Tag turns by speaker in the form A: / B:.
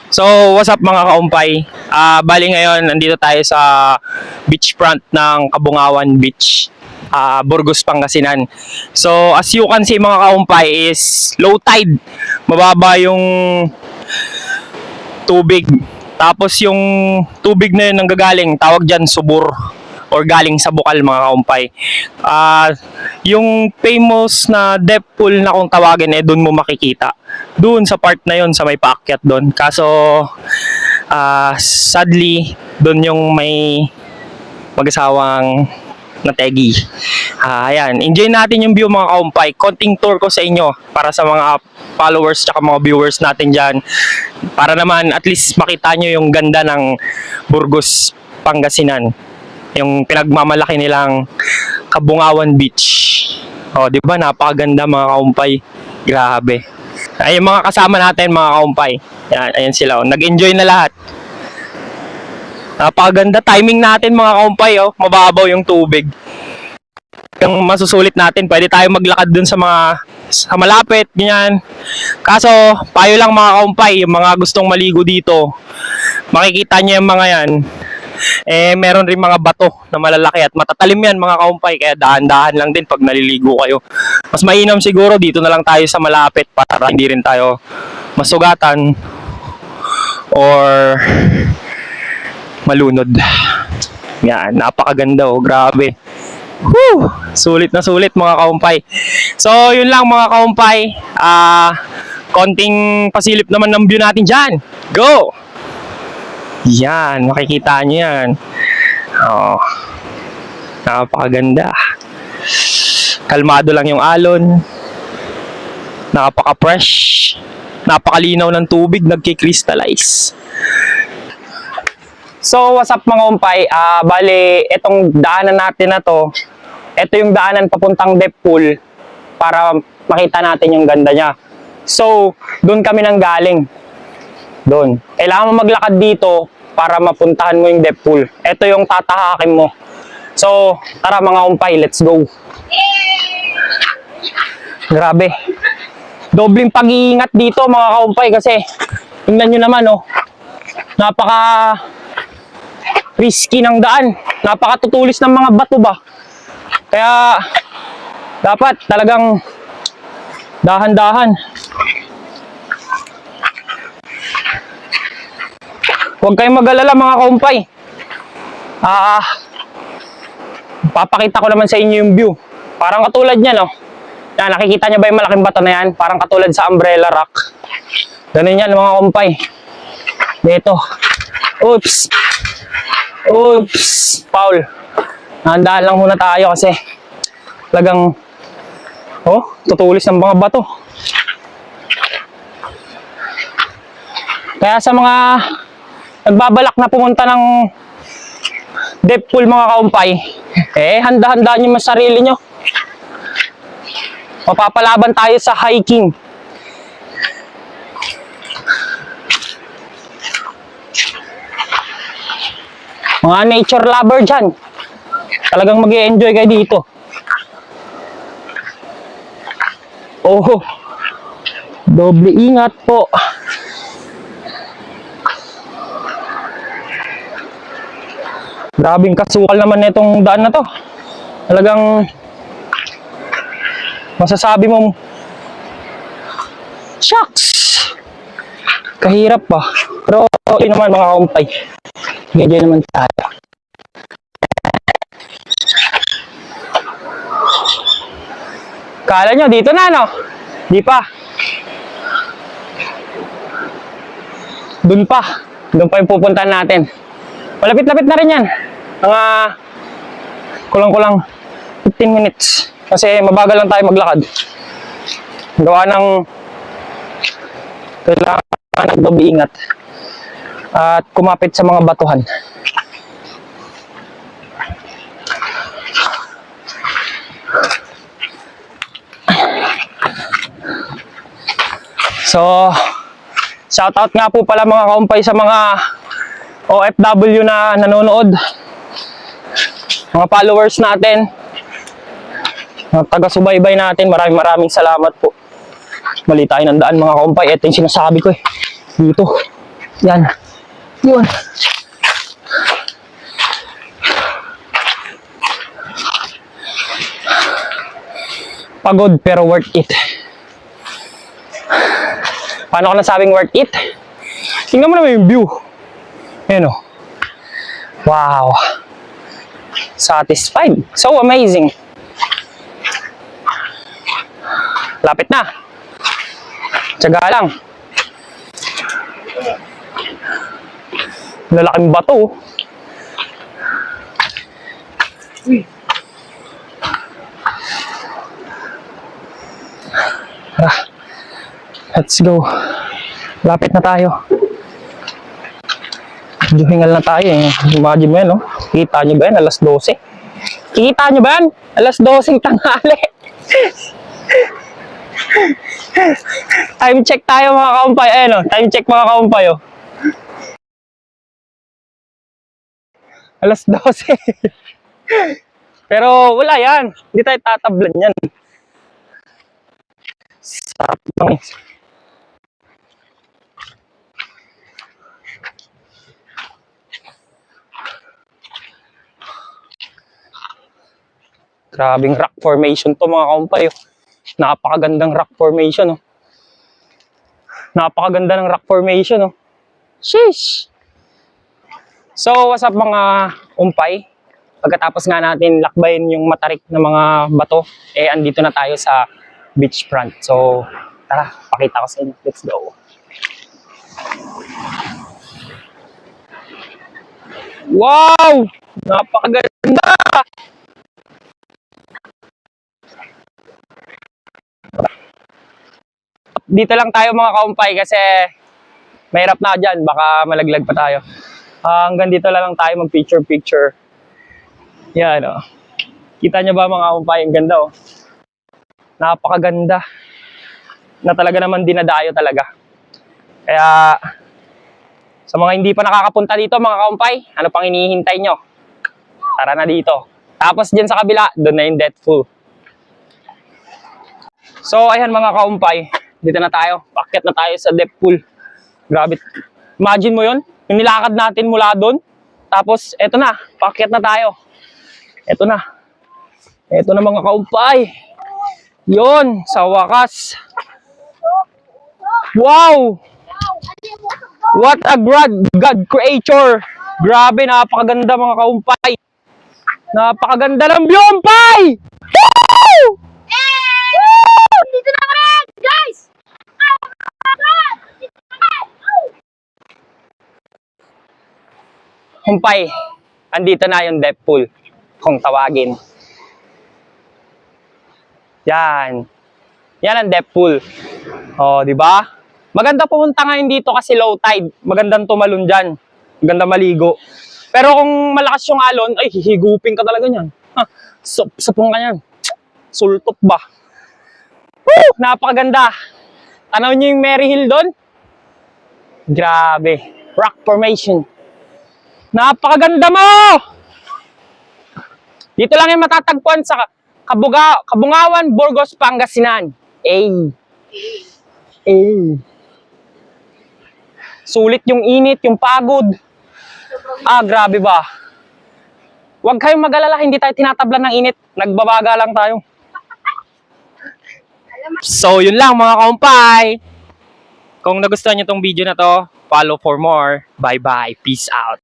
A: So, what's up mga kaumpay? Bali ngayon, nandito tayo sa beachfront ng Kabungawan Beach, Burgos, Pangasinan. So, as you can see mga kaumpay is low tide. Mababa yung tubig. Tapos yung tubig na yun nanggagaling, tawag dyan subur or galing sa bukal mga kaumpay. Yung famous na depth pool na kung tawagin doon mo makikita. Doon sa part na yon sa may paakyat doon. Kaso sadly doon yung may mag-asawang nategi. Ayan, enjoy natin yung view mga kaumpay. Konting tour ko sa inyo para sa mga followers at mga viewers natin dyan. Para naman at least makita nyo yung ganda ng Burgos, Pangasinan. Yung pinagmamalaki nilang Kabungawan Beach. Di ba? Napakaganda mga kaumpay. Grabe. Ay, yung mga kasama natin mga kaumpay. Yan, ayan sila. Nag-enjoy na lahat. Napakaganda timing natin mga kaumpay. Mababaw yung tubig. Yung masusulit natin, pwede tayo maglakad dun sa malapit, ganyan. Kaso, payo lang mga kaumpay, yung mga gustong maligo dito, makikita nyo yung mga yan. Meron rin mga bato na malalaki at matatalim yan mga kaumpay, kaya dahan-dahan lang din pag naliligo kayo. Mas mainam siguro dito na lang tayo sa malapit para hindi rin tayo masugatan or malunod. Yan, napakaganda grabe. Whew! Sulit na sulit mga kaumpay. So yun lang mga kaumpay, konting pasilip naman ng view natin dyan. Go! Yan, makikita nyo yan. Napakaganda. Kalmado lang yung alon. Napaka-fresh. Napakalinaw ng tubig, nagki-crystallize. So, what's up mga kumpay? Bali, itong daanan natin na to, ito yung daanan papuntang depth pool para makita natin yung ganda niya. So, doon kami nang galing. Doon. Kailangan mo maglakad dito para mapuntahan mo yung depth pool. Ito yung tatahakin mo. So, tara mga kumpay, let's go. Grabe. Dobling pag-iingat dito mga kaumpay kasi tingnan nyo naman napaka risky ng daan. Napakatutulis ng mga bato ba. Kaya dapat talagang dahan-dahan. Huwag kayong mag-alala mga kaumpay. Papakita ko naman sa inyo yung view. Parang katulad niyan Yan, nakikita niyo ba yung malaking bato na yan? Parang katulad sa Umbrella Rock. Ganun yan mga kaumpay. Dito. Oops. Oops. Foul. Nahandaan lang muna tayo kasi talagang tutulis ng mga bato. Kaya sa mga nagbabalak na pumunta ng depth pool mga kaumpay, handa-handa nyo mas sarili nyo. Mapapalaban tayo sa hiking. Mga nature lover dyan, talagang mag-i-enjoy kayo dito. Doble ingat po. Grabing kasukal naman itong daan na to. Talagang masasabi mong shucks, kahirap pa. Pero yun naman mga kaumpay, ganyan naman tayo. Kala nyo dito na di pa. Doon pa yung pupuntahan natin. Malapit-lapit na rin yan. Mga kulang-kulang 15 minutes. Kasi mabagal lang tayo maglakad. Gawa ng kailangan nagbabiingat at kumapit sa mga batuhan. So, shoutout nga po pala mga kaumpay sa mga OFW na nanonood. Mga followers natin, taga-subaybay natin, maraming salamat po. Mali tayo ng daan mga kaumpay. Ito yung sinasabi ko dito. Yan. Yun. Pagod pero worth it. Paano ko nasabing worth it? Tingnan mo naman yung view. Ayan o. Wow. Satisfied. So amazing. Lapit na. Tiyaga lang. Lalaking bato. Tara. Let's go. Lapit na tayo. Medyo hingal na tayo eh. Imagine mo yan, no? Kita nyo ba yan? Alas 12. Kita nyo ba yan? Alas 12 tanghali. Time check tayo mga kaumpay. Ayan o, time check mga kaumpay o. Alas 12. Pero wala yan. Hindi tayo tatablan yan. Sarap lang eh. Grabing rock formation to mga kaumpay. Napakagandang rock formation. Oh. Napakaganda ng rock formation. Oh. Sheesh! So, what's up mga umpay? Pagkatapos nga natin lakbayin yung matarik na mga bato, eh andito na tayo sa beachfront. So, tara, pakita ko sa inyo. Let's go. Wow! Napakaganda! Dito lang tayo mga kaumpay kasi mahirap na dyan. Baka malaglag pa tayo. Hanggang dito lang tayo mag-picture-picture. Yan, oh. Kita nyo ba mga kaumpay? Ang ganda, oh. Napakaganda. Na talaga naman dinadayo talaga. Kaya, sa mga hindi pa nakakapunta dito mga kaumpay, ano pang hinihintay nyo? Tara na dito. Tapos dyan sa kabila, doon na yung death pool. So, ayan mga kaumpay. Dito na tayo. Pakyat na tayo sa death pool. Grabe. Imagine mo yon, yung nilakad natin mula doon. Tapos, eto na. Pakyat na tayo. Eto na. Eto na mga kaumpay. Yon, sa wakas. Wow! What a God creator! Grabe, napakaganda mga kaumpay. Napakaganda ng view, umpay! Woo!
B: Dito na kami, guys!
A: Umpay, andito na yung depth pool. Kung tawagin. Yan. Yan ang depth pool. Oh, di ba? Maganda pumunta ngayon dito kasi low tide. Magandang tumalon dyan. Maganda maligo. Pero kung malakas yung alon, ay, hihigupin ka talaga niyan. Sapong ka yan. Sultop ba? Woo! Napakaganda. Tanaw niyo yung Mary Hill doon? Grabe. Rock formation. Napakaganda mo! Dito lang yung matatagpuan sa Kabungawan, Burgos, Pangasinan. Sulit yung init, yung pagod. Grabe ba? Huwag kayong mag-alala, hindi tayo tinatablan ng init. Nagbabaga lang tayo. So, yun lang mga kaumpay. Kung nagustuhan nyo tong video na to, follow for more. Bye-bye. Peace out.